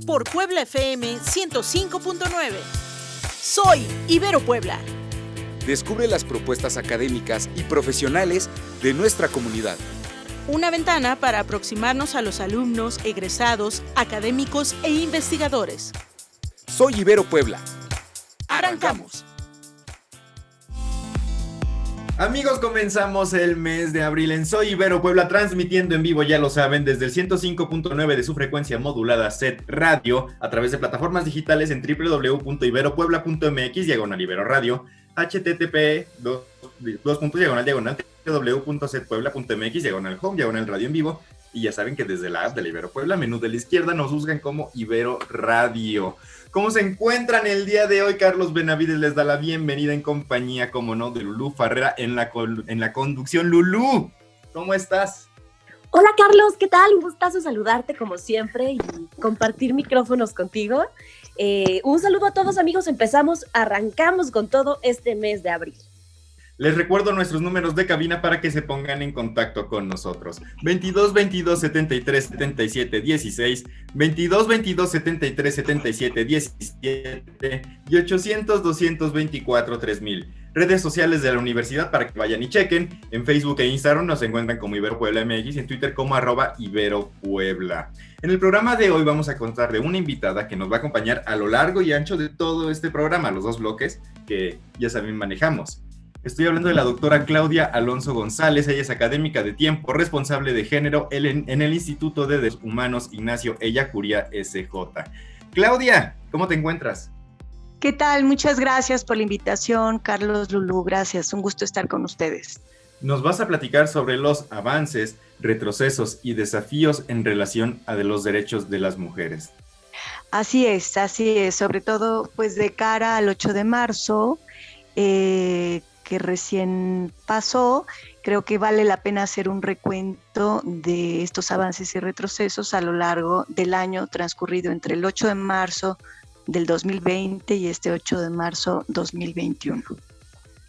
por Puebla FM 105.9. Soy Ibero Puebla. Descubre las propuestas académicas y profesionales de nuestra comunidad. Una ventana para aproximarnos a los alumnos, egresados, académicos e investigadores. Soy Ibero Puebla. ¡Arrancamos! Amigos, comenzamos el mes de abril en Soy Ibero Puebla, transmitiendo en vivo, ya lo saben, desde el 105.9 de su frecuencia modulada SET Radio, a través de plataformas digitales en www.iberopuebla.mx/Ibero Radio, http://diagonal www.setpuebla.mx/home radio en vivo, y ya saben que desde la app de la Ibero Puebla, menú de la izquierda, nos buscan como Ibero Radio. ¿Cómo se encuentran el día de hoy? Carlos Benavides les da la bienvenida en compañía, como no, de Lulú Farrera en la conducción. Lulú, ¿cómo estás? Hola Carlos, ¿qué tal? Un gustazo saludarte como siempre y compartir micrófonos contigo. Un saludo a todos amigos, arrancamos con todo este mes de abril. Les recuerdo nuestros números de cabina para que se pongan en contacto con nosotros. 22 22 73 77 16, 22 22 73 77 17 y 800 224 3000. Redes sociales de la universidad para que vayan y chequen. En Facebook e Instagram nos encuentran como Ibero Puebla MX y en Twitter como @IberoPuebla. En el programa de hoy vamos a contar de una invitada que nos va a acompañar a lo largo y ancho de todo este programa, los dos bloques que ya saben manejamos. Estoy hablando de la doctora Claudia Alonso González. Ella es académica de tiempo, responsable de género en el Instituto de Derechos Humanos Ignacio Ellacuría SJ. Claudia, ¿cómo te encuentras? ¿Qué tal? Muchas gracias por la invitación, Carlos, Lulú, gracias. Un gusto estar con ustedes. Nos vas a platicar sobre los avances, retrocesos y desafíos en relación a los derechos de las mujeres. Así es, sobre todo pues de cara al 8 de marzo, que recién pasó. Creo que vale la pena hacer un recuento de estos avances y retrocesos a lo largo del año transcurrido entre el 8 de marzo del 2020 y este 8 de marzo 2021.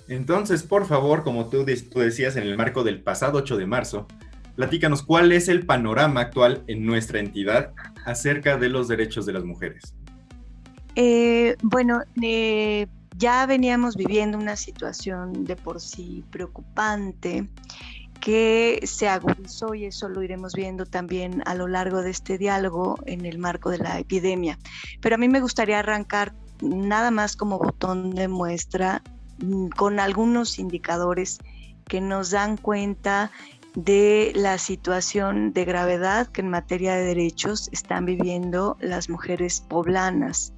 Entonces, por favor, como tú decías en el marco del pasado 8 de marzo, platícanos cuál es el panorama actual en nuestra entidad acerca de los derechos de las mujeres. Ya veníamos viviendo una situación de por sí preocupante que se agudizó, y eso lo iremos viendo también a lo largo de este diálogo en el marco de la epidemia. Pero a mí me gustaría arrancar nada más como botón de muestra con algunos indicadores que nos dan cuenta de la situación de gravedad que en materia de derechos están viviendo las mujeres poblanas.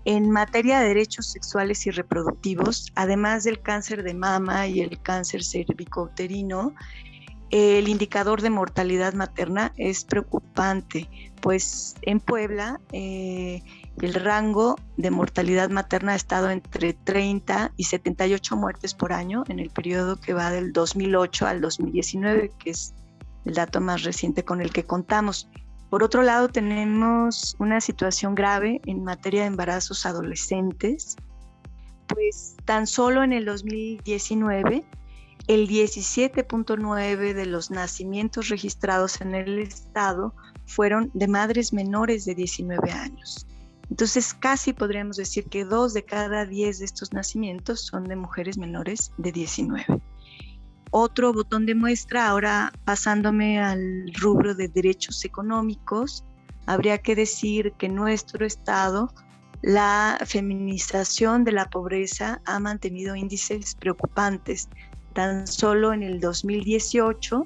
En materia de derechos sexuales y reproductivos, además del cáncer de mama y el cáncer cervicouterino, el indicador de mortalidad materna es preocupante, pues en Puebla el rango de mortalidad materna ha estado entre 30 y 78 muertes por año en el periodo que va del 2008 al 2019, que es el dato más reciente con el que contamos. Por otro lado, tenemos una situación grave en materia de embarazos adolescentes, pues tan solo en el 2019, el 17.9% de los nacimientos registrados en el estado fueron de madres menores de 19 años. Entonces, casi podríamos decir que 2 de cada 10 de estos nacimientos son de mujeres menores de 19. Otro botón de muestra, ahora pasándome al rubro de derechos económicos, habría que decir que en nuestro estado la feminización de la pobreza ha mantenido índices preocupantes. Tan solo en el 2018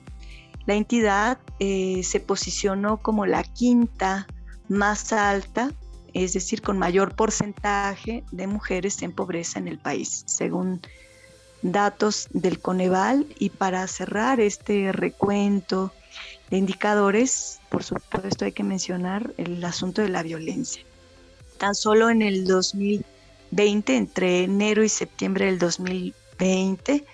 la entidad se posicionó como la quinta más alta, es decir, con mayor porcentaje de mujeres en pobreza en el país, según datos del Coneval. Y para cerrar este recuento de indicadores, por supuesto hay que mencionar el asunto de la violencia. Tan solo en el 2020, entre enero y septiembre del 2020,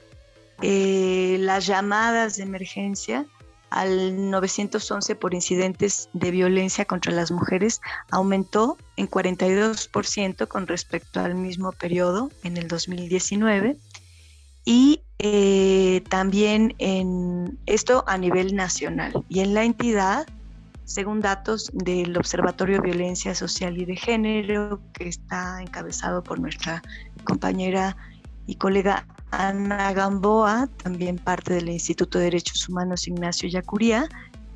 las llamadas de emergencia al 911 por incidentes de violencia contra las mujeres aumentó en 42% con respecto al mismo periodo en el 2019. Y también en esto a nivel nacional. Y en la entidad según datos del Observatorio de Violencia Social y de Género, que está encabezado por nuestra compañera y colega Ana Gamboa, también parte del Instituto de Derechos Humanos Ignacio Yacuría.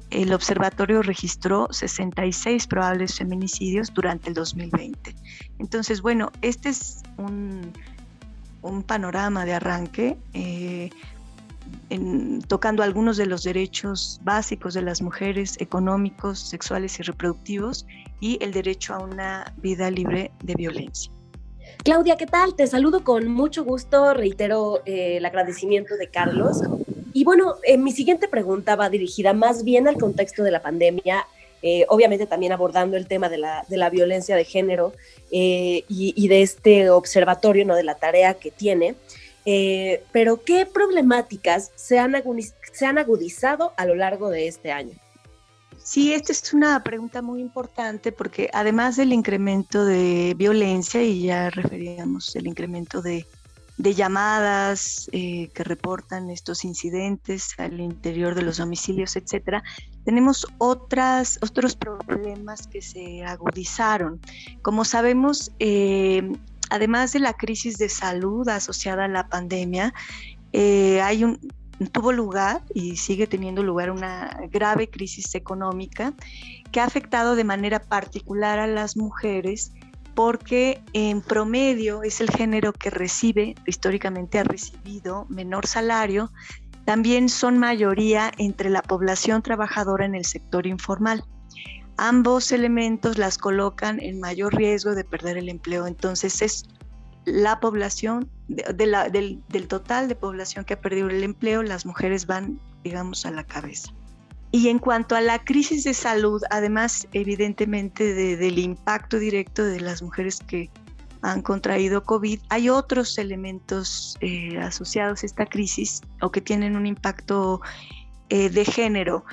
El observatorio registró 66 probables feminicidios durante el 2020. Entonces, bueno, este es un panorama de arranque, tocando algunos de los derechos básicos de las mujeres, económicos, sexuales y reproductivos, y el derecho a una vida libre de violencia. Claudia, ¿qué tal? Te saludo con mucho gusto, reitero el agradecimiento de Carlos. Y bueno, mi siguiente pregunta va dirigida más bien al contexto de la pandemia, obviamente también abordando el tema de la violencia de género y de este observatorio, ¿no? De la tarea que tiene. Pero ¿qué problemáticas se han agudizado a lo largo de este año? Sí, esta es una pregunta muy importante porque además del incremento de violencia, y ya referíamos el incremento de llamadas que reportan estos incidentes al interior de los domicilios, etcétera, tenemos otros problemas que se agudizaron. Como sabemos, además de la crisis de salud asociada a la pandemia, tuvo lugar y sigue teniendo lugar una grave crisis económica que ha afectado de manera particular a las mujeres, porque en promedio es el género que históricamente ha recibido menor salario. También son mayoría entre la población trabajadora en el sector informal. Ambos elementos las colocan en mayor riesgo de perder el empleo. Entonces es la población, del total de población que ha perdido el empleo, las mujeres van, digamos, a la cabeza. Y en cuanto a la crisis de salud, además, evidentemente, del impacto directo de las mujeres que han contraído COVID, hay otros elementos asociados a esta crisis o que tienen un impacto de género.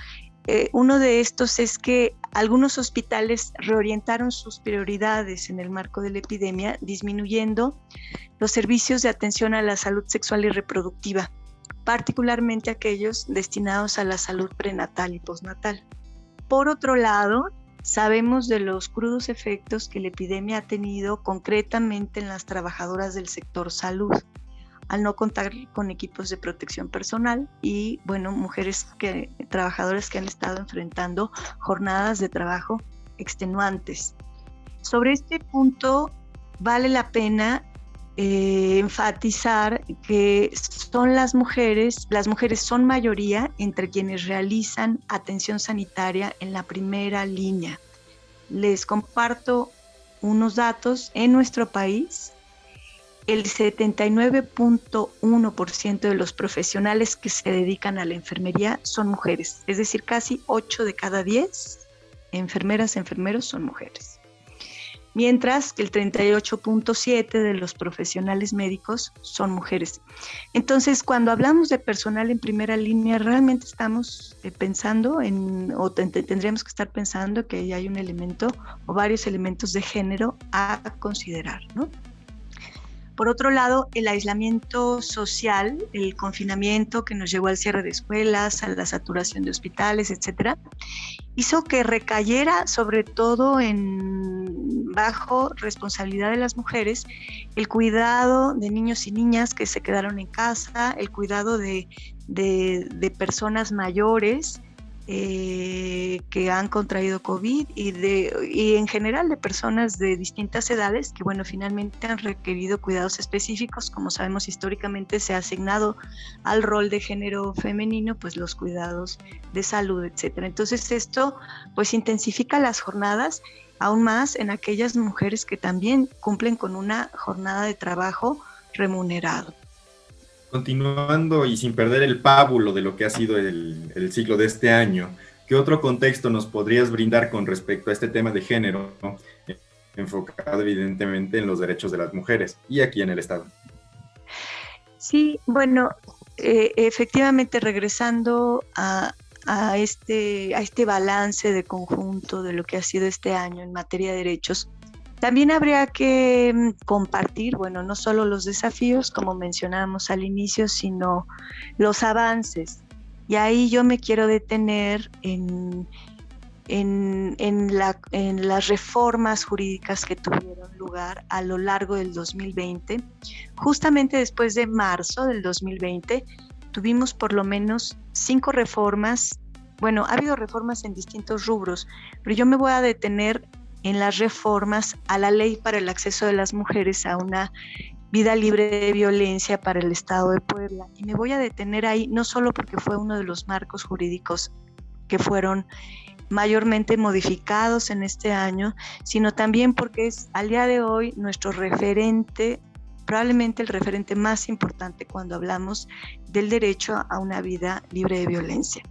Uno de estos es que algunos hospitales reorientaron sus prioridades en el marco de la epidemia, disminuyendo los servicios de atención a la salud sexual y reproductiva, particularmente aquellos destinados a la salud prenatal y postnatal. Por otro lado, sabemos de los crudos efectos que la epidemia ha tenido concretamente en las trabajadoras del sector salud, al no contar con equipos de protección personal y, bueno, trabajadoras que han estado enfrentando jornadas de trabajo extenuantes. Sobre este punto vale la pena enfatizar que las mujeres son mayoría entre quienes realizan atención sanitaria en la primera línea. Les comparto unos datos. En nuestro país, el 79.1% de los profesionales que se dedican a la enfermería son mujeres, es decir, casi 8 de cada 10 enfermeras, enfermeros son mujeres. Mientras que el 38.7% de los profesionales médicos son mujeres. Entonces, cuando hablamos de personal en primera línea, realmente estamos pensando tendríamos que estar pensando que hay un elemento o varios elementos de género a considerar, ¿no? Por otro lado, el aislamiento social, el confinamiento que nos llevó al cierre de escuelas, a la saturación de hospitales, etcétera, hizo que recayera sobre todo bajo responsabilidad de las mujeres el cuidado de niños y niñas que se quedaron en casa, el cuidado de personas mayores que han contraído COVID y en general de personas de distintas edades que, bueno, finalmente han requerido cuidados específicos. Como sabemos, históricamente se ha asignado al rol de género femenino pues los cuidados de salud, etcétera. Entonces esto pues intensifica las jornadas aún más en aquellas mujeres que también cumplen con una jornada de trabajo remunerado. Continuando y sin perder el pábulo de lo que ha sido el ciclo de este año, ¿qué otro contexto nos podrías brindar con respecto a este tema de género, ¿no? Enfocado evidentemente en los derechos de las mujeres y aquí en el Estado? Sí, bueno, efectivamente regresando a este balance de conjunto de lo que ha sido este año en materia de derechos, también habría que compartir, bueno, no solo los desafíos, como mencionábamos al inicio, sino los avances. Y ahí yo me quiero detener en en las reformas jurídicas que tuvieron lugar a lo largo del 2020. Justamente después de marzo del 2020, tuvimos por lo menos 5 reformas. Bueno, ha habido reformas en distintos rubros, pero yo me voy a detener en las reformas a la ley para el acceso de las mujeres a una vida libre de violencia para el Estado de Puebla. Y me voy a detener ahí no solo porque fue uno de los marcos jurídicos que fueron mayormente modificados en este año, sino también porque es al día de hoy nuestro referente, probablemente el referente más importante cuando hablamos del derecho a una vida libre de violencia.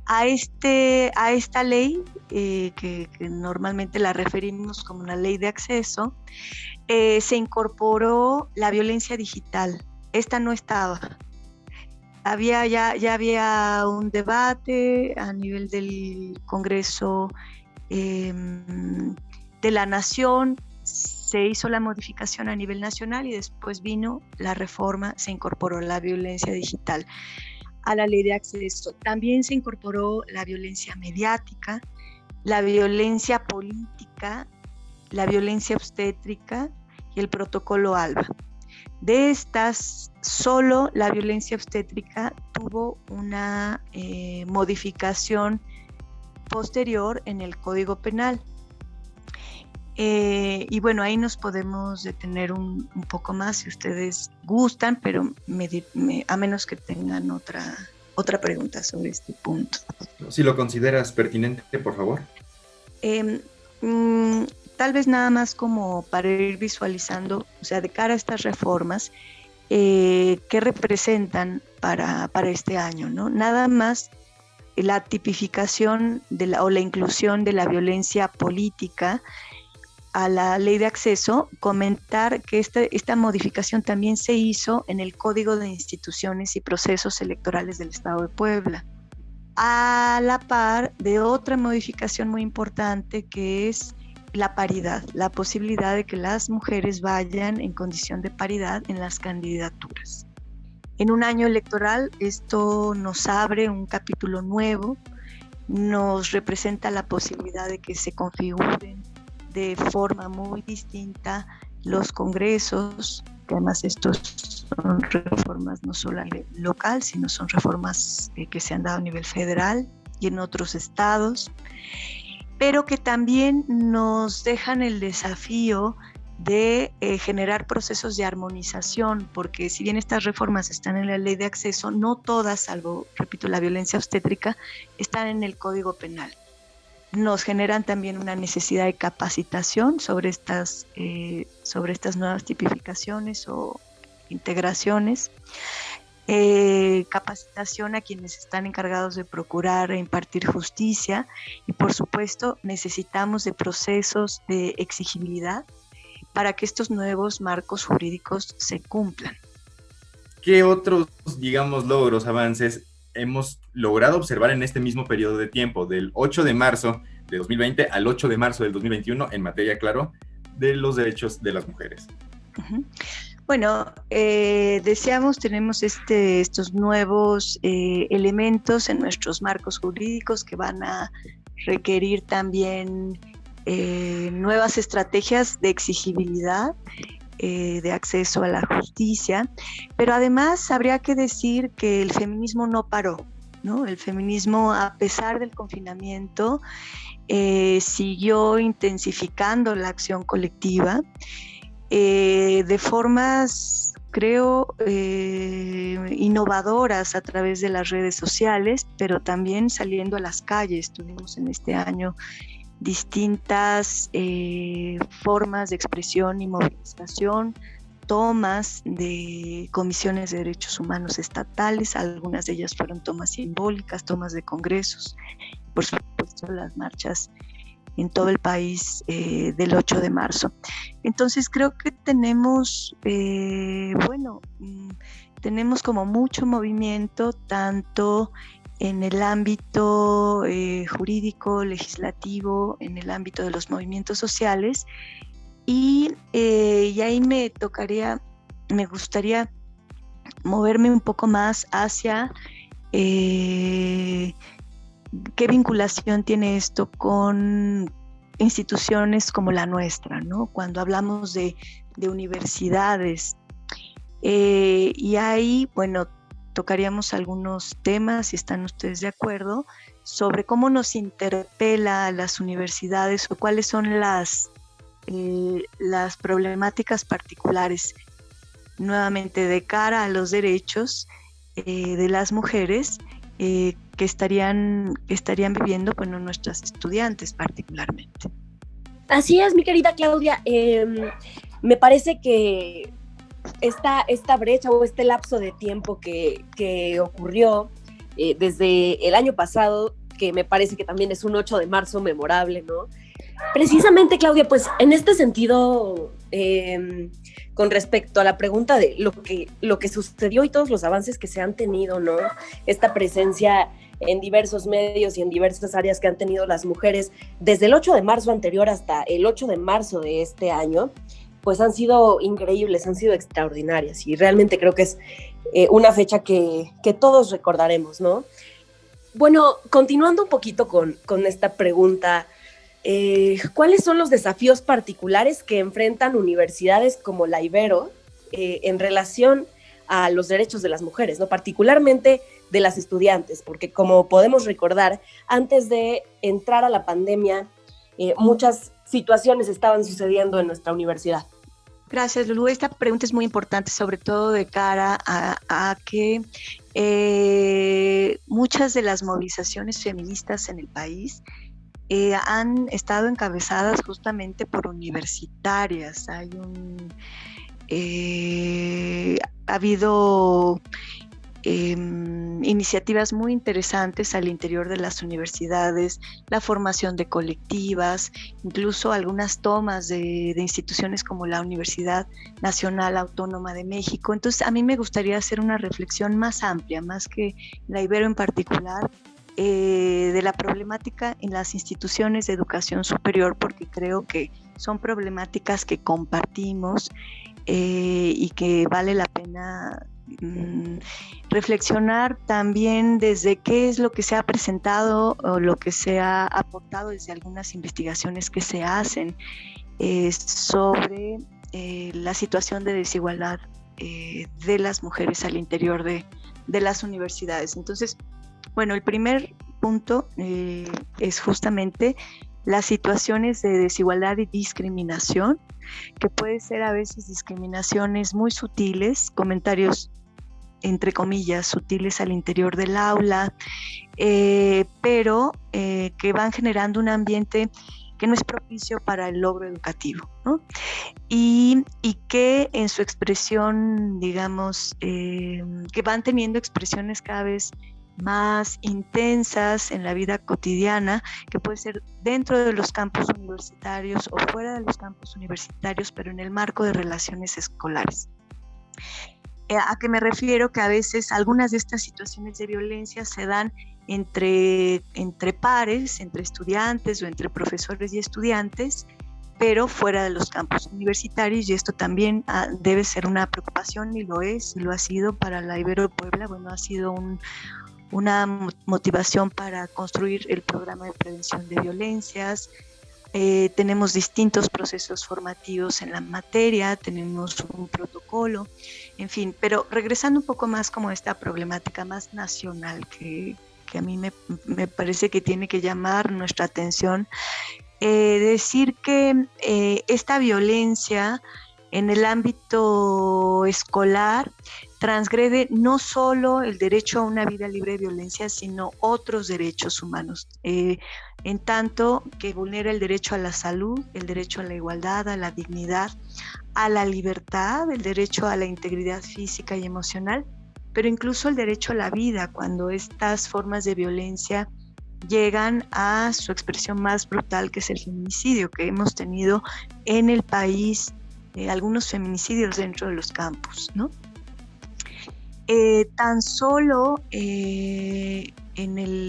A esta ley, que normalmente la referimos como una ley de acceso, se incorporó la violencia digital. Esta no estaba. Ya había un debate a nivel del Congreso de la Nación, se hizo la modificación a nivel nacional y después vino la reforma, se incorporó la violencia digital a la ley de acceso. También se incorporó la violencia mediática, la violencia política, la violencia obstétrica y el protocolo ALBA. De estas, solo la violencia obstétrica tuvo una modificación posterior en el Código Penal. Y bueno, ahí nos podemos detener un poco más si ustedes gustan, pero a menos que tengan otra pregunta sobre este punto. Si lo consideras pertinente, por favor. Tal vez nada más como para ir visualizando, o sea, de cara a estas reformas, qué representan para este año, ¿no? Nada más la tipificación o la inclusión de la violencia política a la ley de acceso, comentar que esta modificación también se hizo en el Código de Instituciones y Procesos Electorales del Estado de Puebla, a la par de otra modificación muy importante que es la paridad, la posibilidad de que las mujeres vayan en condición de paridad en las candidaturas. En un año electoral esto nos abre un capítulo nuevo, nos representa la posibilidad de que se configuren de forma muy distinta los congresos, que además estos son reformas no solo a nivel local, sino son reformas que se han dado a nivel federal y en otros estados, pero que también nos dejan el desafío de generar procesos de armonización, porque si bien estas reformas están en la ley de acceso, no todas, salvo, repito, la violencia obstétrica, están en el Código Penal. Nos generan también una necesidad de capacitación sobre estas nuevas tipificaciones o integraciones, capacitación a quienes están encargados de procurar e impartir justicia y por supuesto necesitamos de procesos de exigibilidad para que estos nuevos marcos jurídicos se cumplan. ¿Qué otros, digamos, logros, avances hemos logrado observar en este mismo periodo de tiempo, del 8 de marzo de 2020 al 8 de marzo del 2021, en materia, claro, de los derechos de las mujeres? Uh-huh. Bueno, tenemos estos nuevos elementos en nuestros marcos jurídicos que van a requerir también nuevas estrategias de exigibilidad, de acceso a la justicia, pero además habría que decir que el feminismo no paró, ¿no? El feminismo, a pesar del confinamiento, siguió intensificando la acción colectiva de formas, creo, innovadoras a través de las redes sociales, pero también saliendo a las calles. Tuvimos en este año distintas formas de expresión y movilización, tomas de comisiones de derechos humanos estatales, algunas de ellas fueron tomas simbólicas, tomas de congresos, por supuesto las marchas en todo el país del 8 de marzo. Entonces creo que tenemos como mucho movimiento, tanto en el ámbito jurídico, legislativo, en el ámbito de los movimientos sociales, y ahí me gustaría moverme un poco más hacia ¿qué vinculación tiene esto con instituciones como la nuestra, ¿no? Cuando hablamos de universidades. Y ahí, bueno, tocaríamos algunos temas, si están ustedes de acuerdo, sobre cómo nos interpela a las universidades o cuáles son las problemáticas particulares, nuevamente de cara a los derechos de las mujeres que estarían viviendo, bueno, nuestras estudiantes particularmente. Así es, mi querida Claudia. Me parece que esta brecha o este lapso de tiempo que ocurrió desde el año pasado, que me parece que también es un 8 de marzo memorable, ¿no? Precisamente, Claudia, pues en este sentido, con respecto a la pregunta de lo que sucedió y todos los avances que se han tenido, ¿no? Esta presencia en diversos medios y en diversas áreas que han tenido las mujeres desde el 8 de marzo anterior hasta el 8 de marzo de este año, pues han sido increíbles, han sido extraordinarias, y realmente creo que es una fecha que todos recordaremos, ¿no? Bueno, continuando un poquito con esta pregunta, ¿cuáles son los desafíos particulares que enfrentan universidades como la Ibero en relación a los derechos de las mujeres, ¿no? Particularmente de las estudiantes? Porque como podemos recordar, antes de entrar a la pandemia, muchas situaciones estaban sucediendo en nuestra universidad. Gracias, Lulú. Esta pregunta es muy importante, sobre todo de cara a que muchas de las movilizaciones feministas en el país han estado encabezadas justamente por universitarias. Ha habido iniciativas muy interesantes al interior de las universidades, la formación de colectivas, incluso algunas tomas de instituciones como la Universidad Nacional Autónoma de México. Entonces, a mí me gustaría hacer una reflexión más amplia, más que la Ibero en particular, de la problemática en las instituciones de educación superior, porque creo que son problemáticas que compartimos y que vale la pena reflexionar también desde qué es lo que se ha presentado o lo que se ha aportado desde algunas investigaciones que se hacen sobre la situación de desigualdad de las mujeres al interior de las universidades. Entonces, bueno, el primer punto es justamente las situaciones de desigualdad y discriminación, que puede ser a veces discriminaciones muy sutiles, comentarios entre comillas sutiles al interior del aula, pero que van generando un ambiente que no es propicio para el logro educativo, ¿no? Y que en su expresión, digamos, que van teniendo expresiones cada vez más intensas en la vida cotidiana, que puede ser dentro de los campus universitarios o fuera de los campus universitarios, pero en el marco de relaciones escolares. ¿A qué me refiero? Que a veces algunas de estas situaciones de violencia se dan entre pares, entre estudiantes o entre profesores y estudiantes, pero fuera de los campus universitarios, y esto también debe ser una preocupación, y lo es, y lo ha sido para la Ibero de Puebla. Bueno, ha sido una motivación para construir el programa de prevención de violencias. Tenemos distintos procesos formativos en la materia, tenemos un protocolo, en fin, pero regresando un poco más como esta problemática más nacional que a mí me parece que tiene que llamar nuestra atención, decir que esta violencia en el ámbito escolar transgrede no solo el derecho a una vida libre de violencia, sino otros derechos humanos, en tanto que vulnera el derecho a la salud, el derecho a la igualdad, a la dignidad, a la libertad, el derecho a la integridad física y emocional, pero incluso el derecho a la vida, cuando estas formas de violencia llegan a su expresión más brutal, que es el feminicidio, que hemos tenido en el país, algunos feminicidios dentro de los campus, ¿no? Tan solo en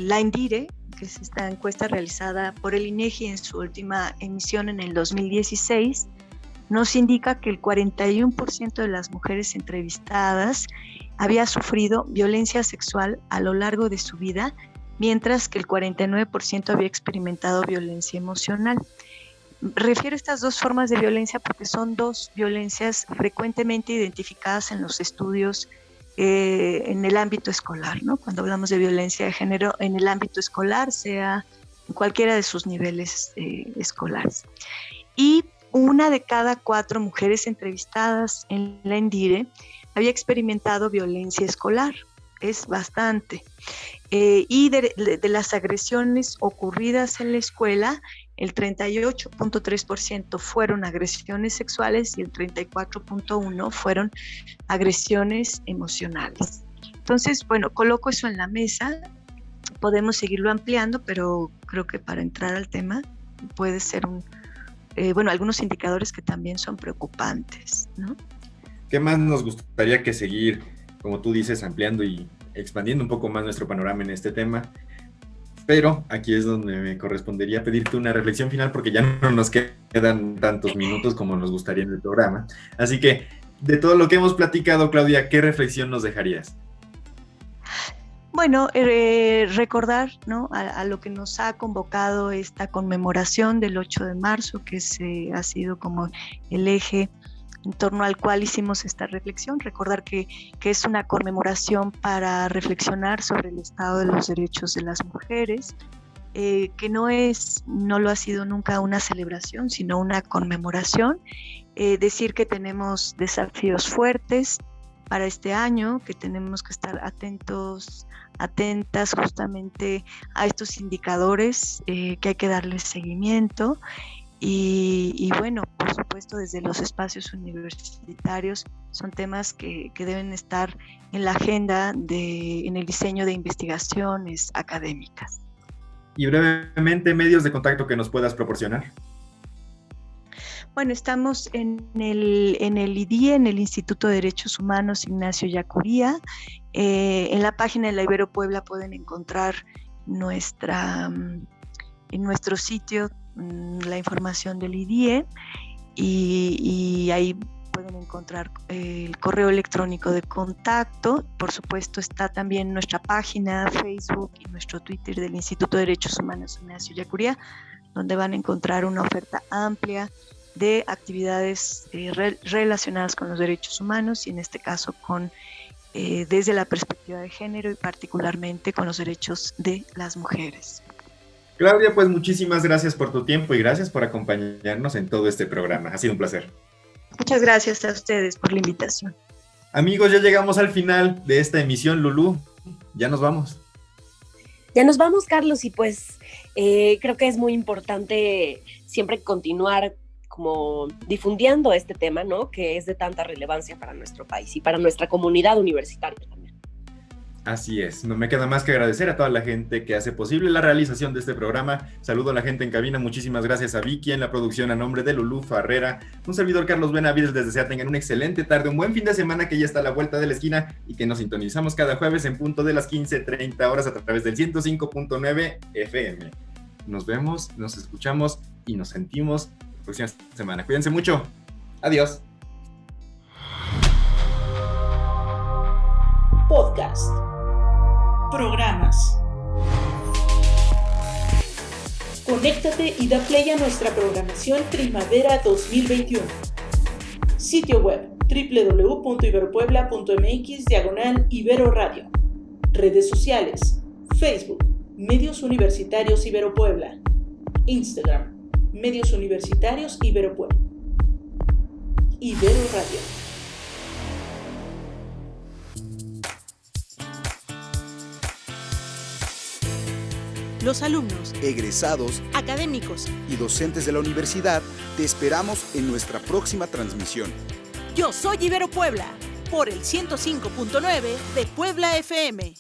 la INDIRE, que es esta encuesta realizada por el INEGI en su última emisión en el 2016, nos indica que el 41% de las mujeres entrevistadas había sufrido violencia sexual a lo largo de su vida, mientras que el 49% había experimentado violencia emocional. Refiero a estas dos formas de violencia porque son dos violencias frecuentemente identificadas en los estudios en el ámbito escolar, ¿no? Cuando hablamos de violencia de género en el ámbito escolar, sea en cualquiera de sus niveles escolares. Y 1 de cada 4 mujeres entrevistadas en la ENDIRE había experimentado violencia escolar. Es bastante. Y de las agresiones ocurridas en la escuela, el 38.3% fueron agresiones sexuales y el 34.1% fueron agresiones emocionales. Entonces, bueno, coloco eso en la mesa. Podemos seguirlo ampliando, pero creo que para entrar al tema puede ser algunos indicadores que también son preocupantes, ¿no? ¿Qué más nos gustaría que seguir, como tú dices, ampliando y expandiendo un poco más nuestro panorama en este tema? Pero aquí es donde me correspondería pedirte una reflexión final porque ya no nos quedan tantos minutos como nos gustaría en el programa. Así que, de todo lo que hemos platicado, Claudia, ¿qué reflexión nos dejarías? Bueno, recordar, ¿no?, a lo que nos ha convocado esta conmemoración del 8 de marzo, que ha sido como el eje en torno al cual hicimos esta reflexión. Recordar que es una conmemoración para reflexionar sobre el estado de los derechos de las mujeres, que no lo ha sido nunca una celebración, sino una conmemoración. Decir que tenemos desafíos fuertes para este año, que tenemos que estar atentas justamente a estos indicadores, que hay que darles seguimiento. Y bueno, por supuesto, desde los espacios universitarios son temas que deben estar en la agenda en el diseño de investigaciones académicas. Y brevemente, medios de contacto que nos puedas proporcionar. Bueno, estamos en el IDIE, en el Instituto de Derechos Humanos Ignacio Ellacuría. En la página de la Ibero Puebla pueden encontrar en nuestro sitio la información del IDIE y ahí pueden encontrar el correo electrónico de contacto. Por supuesto, está también nuestra página, Facebook y nuestro Twitter del Instituto de Derechos Humanos Ignacio Ellacuría, donde van a encontrar una oferta amplia de actividades relacionadas con los derechos humanos y en este caso desde la perspectiva de género y particularmente con los derechos de las mujeres. Claudia, pues muchísimas gracias por tu tiempo y gracias por acompañarnos en todo este programa. Ha sido un placer. Muchas gracias a ustedes por la invitación. Amigos, ya llegamos al final de esta emisión, Lulú. Ya nos vamos. Ya nos vamos, Carlos, y pues creo que es muy importante siempre continuar como difundiendo este tema, ¿no?, que es de tanta relevancia para nuestro país y para nuestra comunidad universitaria también. Así es, no me queda más que agradecer a toda la gente que hace posible la realización de este programa. Saludo a la gente en cabina, muchísimas gracias a Vicky en la producción, a nombre de Lulú Farrera, un servidor Carlos Benavides, les desea tengan una excelente tarde, un buen fin de semana que ya está a la vuelta de la esquina y que nos sintonizamos cada jueves en punto de las 15:30 horas a través del 105.9 FM. Nos vemos, nos escuchamos y nos sentimos la próxima semana. Cuídense mucho. Adiós. Podcast. Programas. Conéctate y da play a nuestra programación Primavera 2021. Sitio web www.iberopuebla.mx/Ibero Radio. Redes sociales: Facebook, Medios Universitarios Ibero Puebla. Instagram, Medios Universitarios Ibero Puebla. Ibero Radio. Los alumnos, Egresados académicos, y docentes de la universidad te esperamos en nuestra próxima transmisión. yo soy Ibero Puebla, por el 105.9 de Puebla FM.